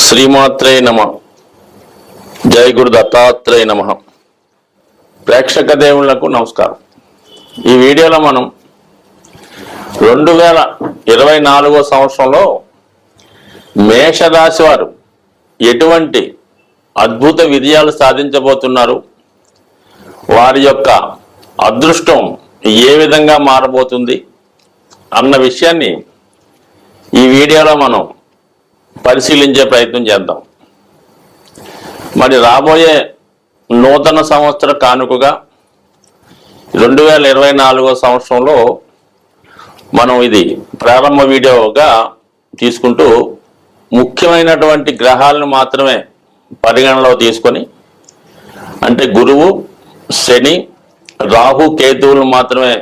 శ్రీమాత్రే నమ. జై గురు దత్తాత్రేయ నమ. ప్రేక్షక దేవుళ్లకు నమస్కారం. ఈ వీడియోలో మనం 2024 సంవత్సరంలో మేషరాశి వారు ఎటువంటి అద్భుత విజయాలు సాధించబోతున్నారు, వారి యొక్క అదృష్టం ఏ విధంగా మారబోతుంది అన్న విషయాన్ని ఈ వీడియోలో మనం పరిశీలించే ప్రయత్నం చేద్దాం. మరి రాబోయే నూతన సంవత్సర కానుకగా 2024 సంవత్సరంలో మనం ఇది ప్రారంభ వీడియోగా తీసుకుంటూ ముఖ్యమైనటువంటి గ్రహాలను మాత్రమే పరిగణలో తీసుకొని, అంటే గురువు, శని, రాహు, కేతువులను మాత్రమే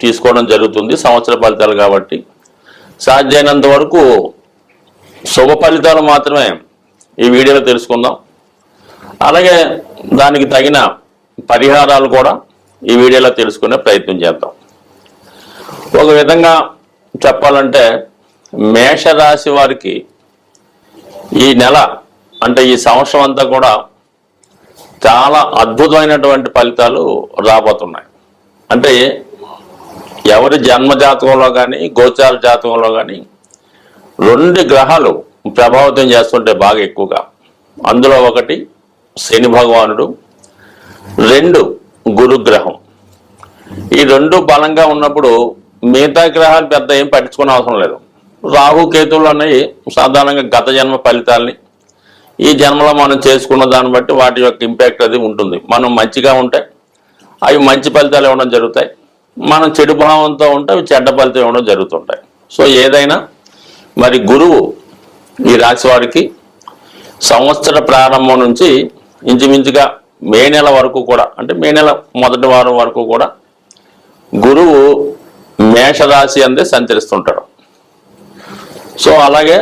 తీసుకోవడం జరుగుతుంది సంవత్సర ఫలితాలు కాబట్టి. సాధ్యమైనంత వరకు శుభ ఫలితాలు మాత్రమే ఈ వీడియోలో తెలుసుకుందాం. అలాగే దానికి తగిన పరిహారాలు కూడా ఈ వీడియోలో తెలుసుకునే ప్రయత్నం చేద్దాం. ఒక విధంగా చెప్పాలంటే మేషరాశి వారికి ఈ నెల, అంటే ఈ సంవత్సరం అంతా కూడా చాలా అద్భుతమైనటువంటి ఫలితాలు రాబోతున్నాయి. అంటే ఎవరి జన్మ జాతకంలో కానీ గోచార జాతకంలో కానీ 2 గ్రహాలు ప్రభావితం చేస్తుంటే బాగా ఎక్కువగా. అందులో ఒకటి శని భగవానుడు, 2 గురుగ్రహం. ఈ 2 బలంగా ఉన్నప్పుడు మిగతా గ్రహాలు పెద్ద ఏం పట్టించుకునే అవసరం లేదు. రాహు కేతువులు అనేవి సాధారణంగా గత జన్మ ఫలితాలని ఈ జన్మలో మనం చేసుకున్న దాన్ని బట్టి వాటి యొక్క ఇంపాక్ట్ అది ఉంటుంది. మనం మంచిగా ఉంటే అవి మంచి ఫలితాలు ఇవ్వడం జరుగుతాయి, మనం చెడు భావంతో ఉంటే అవి చెడ్డ ఫలితం ఇవ్వడం జరుగుతుంటాయి. సో ఏదైనా మరి గురువు ఈ రాశి వారికి సంవత్సర ప్రారంభం నుంచి ఇంచుమించుగా మే నెల వరకు కూడా, అంటే మే నెల మొదటి వారం వరకు కూడా గురువు మేషరాశి అందే సంచరిస్తుంటాడు. సో అలాగే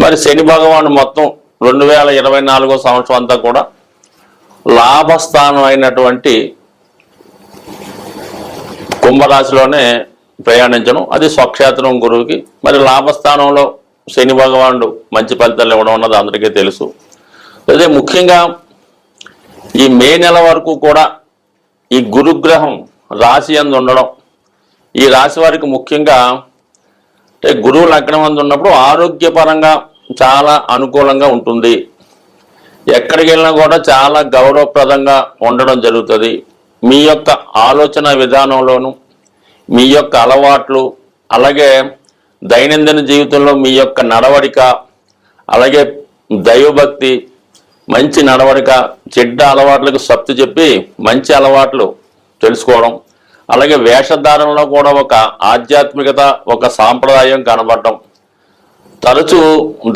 మరి శని భగవాను మొత్తం 2024 సంవత్సరం అంతా కూడా లాభస్థానం అయినటువంటి కుంభరాశిలోనే ప్రయాణించడం, అది స్వక్షేత్రం గురువుకి. మరి లాభస్థానంలో శని భగవానుడు మంచి ఫలితాలు ఇవ్వడం అన్నది అందరికీ తెలుసు. అదే ముఖ్యంగా ఈ మే నెల వరకు కూడా ఈ గురుగ్రహం రాశి యందు ఉండడం, ఈ రాశి వారికి ముఖ్యంగా అంటే గురువు లగ్నం యందు ఉన్నప్పుడు ఆరోగ్యపరంగా చాలా అనుకూలంగా ఉంటుంది. ఎక్కడికి వెళ్ళినా కూడా చాలా గౌరవప్రదంగా ఉండడం జరుగుతుంది. మీ యొక్క ఆలోచన విధానంలోనూ, మీ యొక్క అలవాట్లు, అలాగే దైనందిన జీవితంలో మీ యొక్క నడవడిక, అలాగే దైవభక్తి, మంచి నడవడిక, చెడ్డ అలవాట్లకు సప్తి చెప్పి మంచి అలవాట్లు తెలుసుకోవడం, అలాగే వేషధారణలో కూడా ఒక ఆధ్యాత్మికత, ఒక సాంప్రదాయం కనబడటం, తరచూ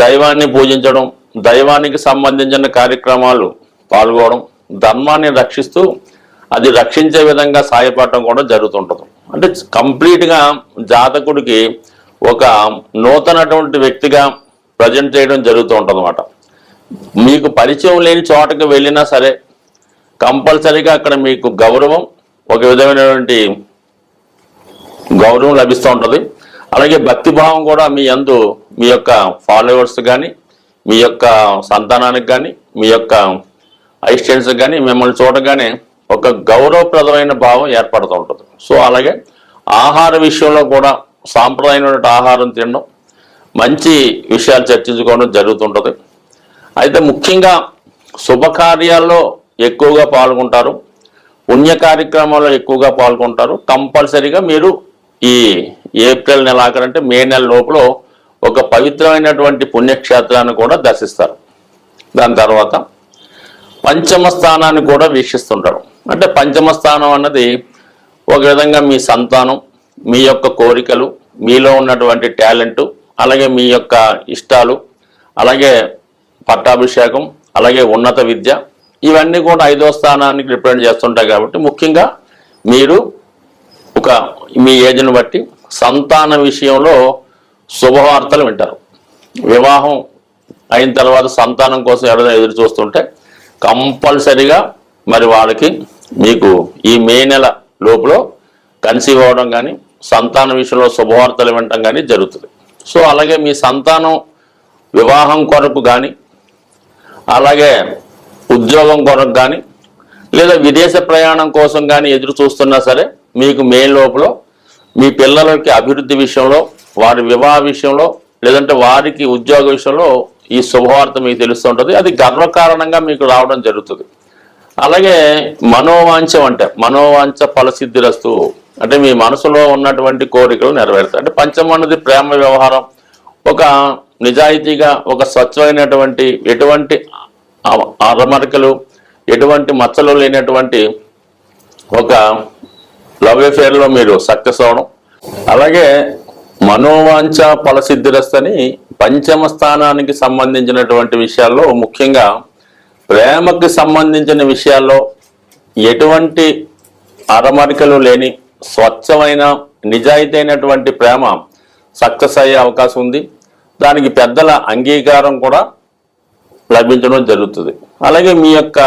దైవాన్ని పూజించడం, దైవానికి సంబంధించిన కార్యక్రమాలు పాల్గొనడం, ధర్మాన్ని రక్షిస్తూ అది రక్షించే విధంగా సాయపడటం కూడా జరుగుతుంటుంది. అంటే కంప్లీట్గా జాతకుడికి ఒక నూతనటువంటి వ్యక్తిగా ప్రజెంట్ చేయడం జరుగుతూ ఉంటుంది అన్నమాట. మీకు పరిచయం లేని చోటకి వెళ్ళినా సరే కంపల్సరీగా అక్కడ మీకు గౌరవం, ఒక విధమైనటువంటి గౌరవం లభిస్తూ ఉంటుంది. అలాగే భక్తిభావం కూడా మీ యందు, మీ యొక్క ఫాలోవర్స్ కానీ, మీ యొక్క సంతానానికి కానీ, మీ యొక్క అసిస్టెంట్స్కి కానీ, మిమ్మల్ని చూడగానే ఒక గౌరవప్రదమైన భావం ఏర్పడుతూ ఉంటుంది. సో అలాగే ఆహార విషయంలో కూడా సాంప్రదాయమైన ఆహారం తినడం, మంచి విషయాలు చర్చించుకోవడం జరుగుతుంటుంది. అయితే ముఖ్యంగా శుభకార్యాల్లో ఎక్కువగా పాల్గొంటారు, పుణ్య కార్యక్రమాల్లో ఎక్కువగా పాల్గొంటారు. కంపల్సరీగా మీరు ఈ ఏప్రిల్ నెల ఆఖరంటే మే నెల లోపల ఒక పవిత్రమైనటువంటి పుణ్యక్షేత్రాన్ని కూడా దర్శిస్తారు. దాని తర్వాత పంచమ స్థానాన్ని కూడా వీక్షిస్తుంటారు. అంటే పంచమ స్థానం అన్నది ఒక విధంగా మీ సంతానం, మీ యొక్క కోరికలు, మీలో ఉన్నటువంటి టాలెంటు, అలాగే మీ యొక్క ఇష్టాలు, అలాగే పట్టాభిషేకం, అలాగే ఉన్నత విద్య, ఇవన్నీ కూడా 5వ స్థానానికి రిప్రజెంట్ చేస్తుంటాయి. కాబట్టి ముఖ్యంగా మీరు ఒక మీ ఏజ్ని బట్టి సంతాన విషయంలో శుభవార్తలు వింటారు. వివాహం అయిన తర్వాత సంతానం కోసం ఎవరైనా ఎదురు చూస్తుంటే కంపల్సరీగా మరి వాళ్ళకి మీకు ఈ మే నెల లోపల కన్సీవ్ అవ్వడం కానీ, సంతాన విషయంలో శుభవార్తలు వినటం కానీ జరుగుతుంది. సో అలాగే మీ సంతానం వివాహం కొరకు కానీ, అలాగే ఉద్యోగం కొరకు కానీ, లేదా విదేశ ప్రయాణం కోసం కానీ ఎదురు చూస్తున్నా సరే మీకు మే లోపల మీ పిల్లలకి అభివృద్ధి విషయంలో, వారి వివాహ విషయంలో, లేదంటే వారికి ఉద్యోగ విషయంలో ఈ శుభవార్త మీకు తెలుస్తుంటుంది. అది గర్వకారణంగా మీకు రావడం జరుగుతుంది. అలాగే మనోవాంఛం అంటే మనోవాంఛ ఫలసిద్ధిరస్తు అంటే మీ మనసులో ఉన్నటువంటి కోరికలు నెరవేరుతాయి. అంటే పంచమం అన్నది ప్రేమ వ్యవహారం. ఒక నిజాయితీగా, ఒక స్వచ్ఛమైనటువంటి, ఎటువంటి అరమరికలు, ఎటువంటి మచ్చలు లేనటువంటి ఒక లవ్ అఫేర్లో మీరు సక్సెస్ అవడం. అలాగే మనోవాంఛ ఫలసిద్ధిరస్తని పంచమ స్థానానికి సంబంధించినటువంటి విషయాల్లో, ముఖ్యంగా ప్రేమకి సంబంధించిన విషయాల్లో ఎటువంటి అరమరికలు లేని స్వచ్ఛమైన నిజాయితీ అయినటువంటి ప్రేమ సక్సెస్ అయ్యే అవకాశం ఉంది. దానికి పెద్దల అంగీకారం కూడా లభించడం జరుగుతుంది. అలాగే మీ యొక్క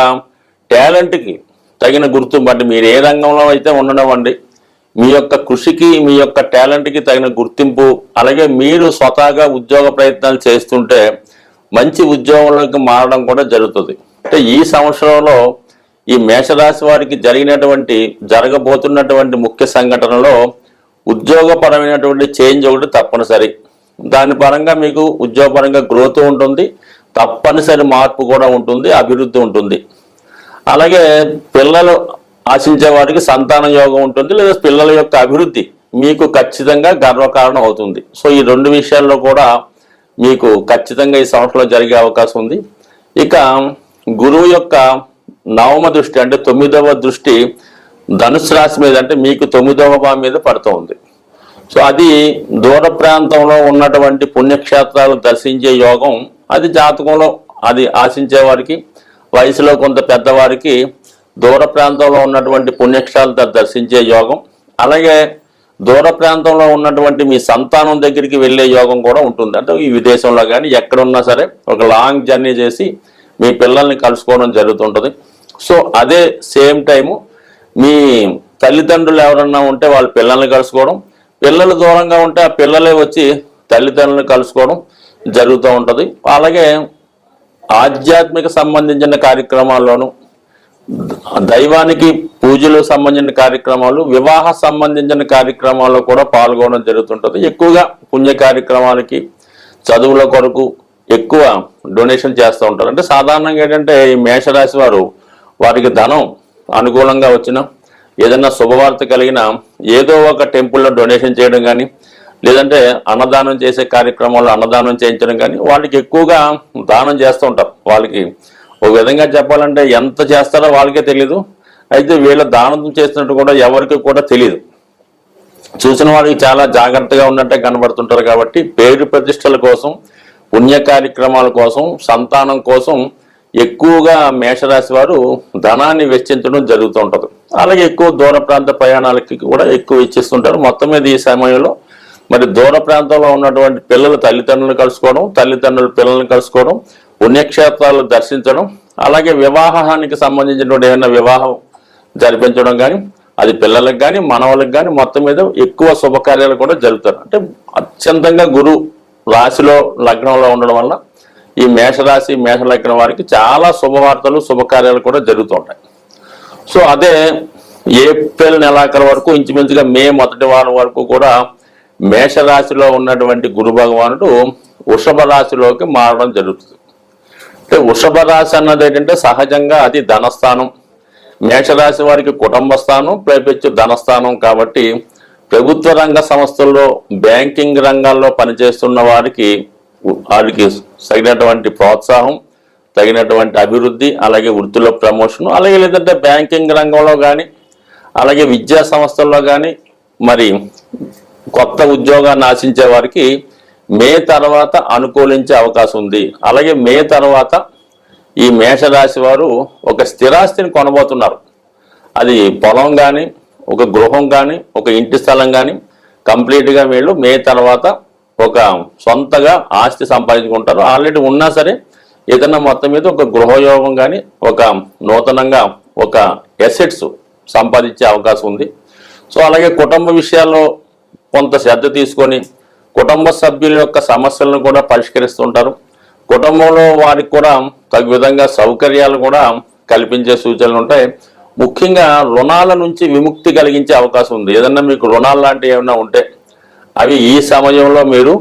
టాలెంట్కి తగిన గుర్తింపు, అంటే మీరు ఏ రంగంలో అయితే ఉండనివ్వండి, మీ యొక్క కృషికి, మీ యొక్క టాలెంట్కి తగిన గుర్తింపు, అలాగే మీరు స్వతహాగా ఉద్యోగ ప్రయత్నాలు చేస్తుంటే మంచి ఉద్యోగంలోకి మారడం కూడా జరుగుతుంది. అంటే ఈ సంవత్సరంలో ఈ మేషరాశి వారికి జరగబోతున్నటువంటి ముఖ్య సంఘటనలో ఉద్యోగపరమైనటువంటి చేంజ్ ఒకటి తప్పనిసరి. దాని పరంగా మీకు ఉద్యోగపరంగా గ్రోత్ ఉంటుంది, తప్పనిసరి మార్పు కూడా ఉంటుంది, అభివృద్ధి ఉంటుంది. అలాగే పిల్లలు ఆశించే వారికి సంతాన యోగం ఉంటుంది, లేదా పిల్లల యొక్క అభివృద్ధి మీకు ఖచ్చితంగా గర్వకారణం అవుతుంది. సో ఈ రెండు విషయాల్లో కూడా మీకు ఖచ్చితంగా ఈ సంవత్సరంలో జరిగే అవకాశం ఉంది. ఇక గురువు యొక్క నవమ దృష్టి అంటే 9వ దృష్టి ధనుసు రాశి మీద, అంటే మీకు 9వ భావం మీద పడుతూ ఉంది. సో అది దూర ప్రాంతంలో ఉన్నటువంటి పుణ్యక్షేత్రాలు దర్శించే యోగం, అది జాతకంలో అది ఆశించే వారికి, వయసులో కొంత పెద్దవారికి దూర ప్రాంతంలో ఉన్నటువంటి పుణ్యక్షేత్రాలు దర్శించే యోగం, అలాగే దూర ప్రాంతంలో ఉన్నటువంటి మీ సంతానం దగ్గరికి వెళ్ళే యోగం కూడా ఉంటుంది. అంటే ఈ విదేశంలో కానీ ఎక్కడున్నా సరే ఒక లాంగ్ జర్నీ చేసి మీ పిల్లల్ని కలుసుకోవడం జరుగుతుంటుంది. సో అదే సేమ్ టైము మీ తల్లిదండ్రులు ఎవరన్నా ఉంటే వాళ్ళ పిల్లల్ని కలుసుకోవడం, పిల్లలు దూరంగా ఉంటే ఆ పిల్లలే వచ్చి తల్లిదండ్రులను కలుసుకోవడం జరుగుతూ ఉంటుంది. అలాగే ఆధ్యాత్మిక సంబంధించిన కార్యక్రమాల్లోనూ, దైవానికి పూజలు సంబంధించిన కార్యక్రమాలు, వివాహ సంబంధించిన కార్యక్రమాల్లో కూడా పాల్గొనడం జరుగుతుంటుంది. ఎక్కువగా పుణ్య కార్యక్రమాలకి, చదువుల కొరకు ఎక్కువ డొనేషన్ చేస్తూ ఉంటారు. అంటే సాధారణంగా ఏంటంటే ఈ మేషరాశి వారికి ధనం అనుకూలంగా వచ్చిన, ఏదైనా శుభవార్త కలిగిన ఏదో ఒక టెంపుల్లో డొనేషన్ చేయడం కానీ, లేదంటే అన్నదానం చేసే కార్యక్రమాల్లో అన్నదానం చేయించడం కానీ, వాళ్ళకి ఎక్కువగా దానం చేస్తూ ఉంటారు. వాళ్ళకి ఒక విధంగా చెప్పాలంటే ఎంత చేస్తారో వాళ్ళకే తెలియదు. అయితే వీళ్ళ దానం చేస్తున్నట్టు కూడా ఎవరికి కూడా తెలియదు. చూసిన వారికి చాలా జాగ్రత్తగా ఉన్నట్టే కనబడుతుంటారు. కాబట్టి పేరు ప్రతిష్టల కోసం, పుణ్య కార్యక్రమాల కోసం, సంతానం కోసం ఎక్కువగా మేషరాశి వారు ధనాన్ని వెచ్చించడం జరుగుతూ ఉంటుంది. అలాగే ఎక్కువ దూర ప్రాంత ప్రయాణాలకి కూడా ఎక్కువ ఇచ్చేస్తుంటారు. మొత్తం మీద ఈ సమయంలో మరి దూర ప్రాంతంలో ఉన్నటువంటి పిల్లలు తల్లిదండ్రులను కలుసుకోవడం, తల్లిదండ్రులు పిల్లల్ని కలుసుకోవడం, పుణ్యక్షేత్రాలు దర్శించడం, అలాగే వివాహానికి సంబంధించినటువంటి ఏమైనా వివాహం జరిపించడం కానీ, అది పిల్లలకు కానీ మనవలకు కానీ మొత్తం మీద ఎక్కువ శుభకార్యాలు కూడా జరుగుతారు. అంటే అత్యంతంగా గురు రాశిలో లగ్నంలో ఉండడం వల్ల ఈ మేషరాశి, మేష లగ్నం వారికి చాలా శుభవార్తలు, శుభకార్యాలు కూడా జరుగుతూ ఉంటాయి. సో అదే ఏప్రిల్ నెలాఖరు వరకు, ఇంచుమించుగా మే మొదటి వారం వరకు కూడా మేషరాశిలో ఉన్నటువంటి గురు భగవానుడు వృషభ రాశిలోకి మారడం జరుగుతుంది. అంటే వృషభ రాశి అన్నది ఏంటంటే సహజంగా అది ధనస్థానం. మేషరాశి వారికి కుటుంబ స్థానం ప్లస్ ధనస్థానం. కాబట్టి ప్రభుత్వ రంగ సంస్థల్లో, బ్యాంకింగ్ రంగాల్లో పనిచేస్తున్న వారికి తగినటువంటి ప్రోత్సాహం, తగినటువంటి అభివృద్ధి, అలాగే వృత్తిలో ప్రమోషన్, అలాగే లేదంటే బ్యాంకింగ్ రంగంలో కానీ, అలాగే విద్యా సంస్థల్లో కానీ మరి కొత్త ఉద్యోగాన్ని ఆశించే వారికి మే తర్వాత అనుకూలించే అవకాశం ఉంది. అలాగే మే తర్వాత ఈ మేషరాశి వారు ఒక స్థిరాస్తిని కొనబోతున్నారు. అది పొలం కానీ, ఒక గృహం కానీ, ఒక ఇంటి స్థలం కానీ కంప్లీట్గా వీళ్ళు మే తర్వాత ఒక సొంతగా ఆస్తి సంపాదించుకుంటారు. ఆల్రెడీ ఉన్నా సరే ఏదైనా మొత్తం మీద ఒక గృహయోగం కానీ, ఒక నూతనంగా ఒక ఎసెట్స్ సంపాదించే అవకాశం ఉంది. సో అలాగే కుటుంబ విషయాల్లో కొంత శ్రద్ధ తీసుకొని కుటుంబ సభ్యుల యొక్క సమస్యలను కూడా పరిష్కరిస్తుంటారు. కుటుంబంలో వారికి కూడా తగు విధంగా సౌకర్యాలు కూడా కల్పించే సూచనలు ఉంటాయి. ముఖ్యంగా రుణాల నుంచి విముక్తి కలిగించే అవకాశం ఉంది. ఏదన్నా మీకు రుణాలు లాంటివి ఏమైనా ఉంటే అవి ఈ సమయంలో మీరు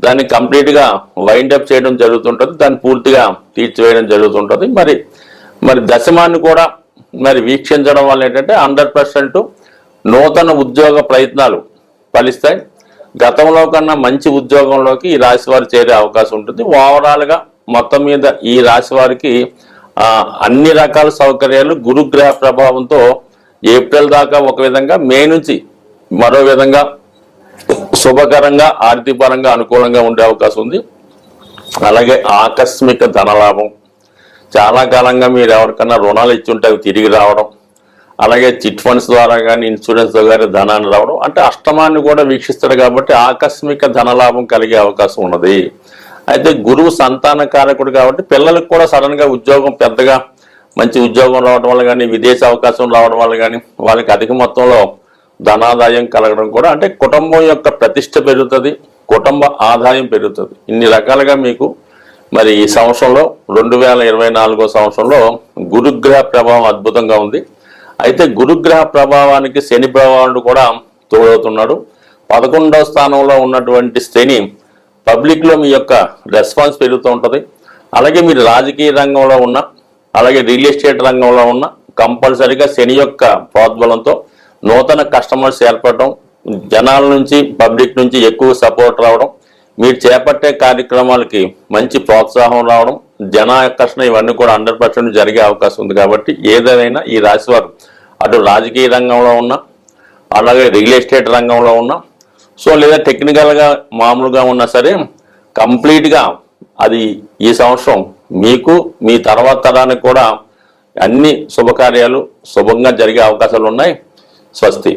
దాన్ని కంప్లీట్గా వైండప్ చేయడం జరుగుతుంటుంది, దాన్ని పూర్తిగా తీర్చివేయడం జరుగుతుంటుంది. మరి దశమాన్ని కూడా మరి వీక్షించడం వల్ల ఏంటంటే 100% నూతన ఉద్యోగ ప్రయత్నాలు ఫలిస్తాయి. గతంలో కన్నా మంచి ఉద్యోగంలోకి ఈ రాశి వారు చేరే అవకాశం ఉంటుంది. ఓవరాల్గా మొత్తం మీద ఈ రాశి వారికి అన్ని రకాల సౌకర్యాలు గురుగ్రహ ప్రభావంతో ఏప్రిల్ దాకా ఒక విధంగా, మే నుంచి మరో విధంగా శుభకరంగా ఆర్థికపరంగా అనుకూలంగా ఉండే అవకాశం ఉంది. అలాగే ఆకస్మిక ధనలాభం, చాలా కాలంగా మీరు ఎవరికన్నా రుణాలు ఇచ్చుంటే అవి తిరిగి రావడం, అలాగే చిట్ ఫండ్స్ ద్వారా కానీ ఇన్సూరెన్స్ ద్వారా ధనాన్ని రావడం, అంటే అష్టమాన్ని కూడా వీక్షిస్తాడు కాబట్టి ఆకస్మిక ధనలాభం కలిగే అవకాశం ఉన్నది. అయితే గురువు సంతాన కారకుడు కాబట్టి పిల్లలకు కూడా సడన్గా ఉద్యోగం, పెద్దగా మంచి ఉద్యోగం రావడం వల్ల కానీ, విదేశీ అవకాశం రావడం వల్ల కానీ వాళ్ళకి అధిక మొత్తంలో ధనాదాయం కలగడం కూడా, అంటే కుటుంబం యొక్క ప్రతిష్ట పెరుగుతుంది, కుటుంబ ఆదాయం పెరుగుతుంది. ఇన్ని రకాలుగా మీకు మరి ఈ సంవత్సరంలో 2024 సంవత్సరంలో గురుగ్రహ ప్రభావం అద్భుతంగా ఉంది. అయితే గురుగ్రహ ప్రభావానికి శని ప్రభావం కూడా తోడవుతున్నాడు. 11వ స్థానంలో ఉన్నటువంటి శని పబ్లిక్లో మీ యొక్క రెస్పాన్స్ పెరుగుతూ ఉంటుంది. అలాగే మీరు రాజకీయ రంగంలో ఉన్న, అలాగే రియల్ ఎస్టేట్ రంగంలో ఉన్న కంపల్సరీగా శని యొక్క ప్రోద్బలంతో నూతన కస్టమర్స్ ఏర్పడడం, జనాల నుంచి పబ్లిక్ నుంచి ఎక్కువ సపోర్ట్ రావడం, మీరు చేపట్టే కార్యక్రమాలకి మంచి ప్రోత్సాహం రావడం, జనాకర్షణ ఇవన్నీ కూడా 100% జరిగే అవకాశం ఉంది. కాబట్టి ఏదైనా ఈ రాశి వారు అటు రాజకీయ రంగంలో ఉన్న, అలాగే రియల్ ఎస్టేట్ రంగంలో ఉన్న, లేదా టెక్నికల్గా మామూలుగా ఉన్నా సరే కంప్లీట్గా అది ఈ సంవత్సరం మీకు మీ తర్వాత తరానికి కూడా అన్ని శుభకార్యాలు శుభంగా జరిగే అవకాశాలు ఉన్నాయి. స్వస్తి.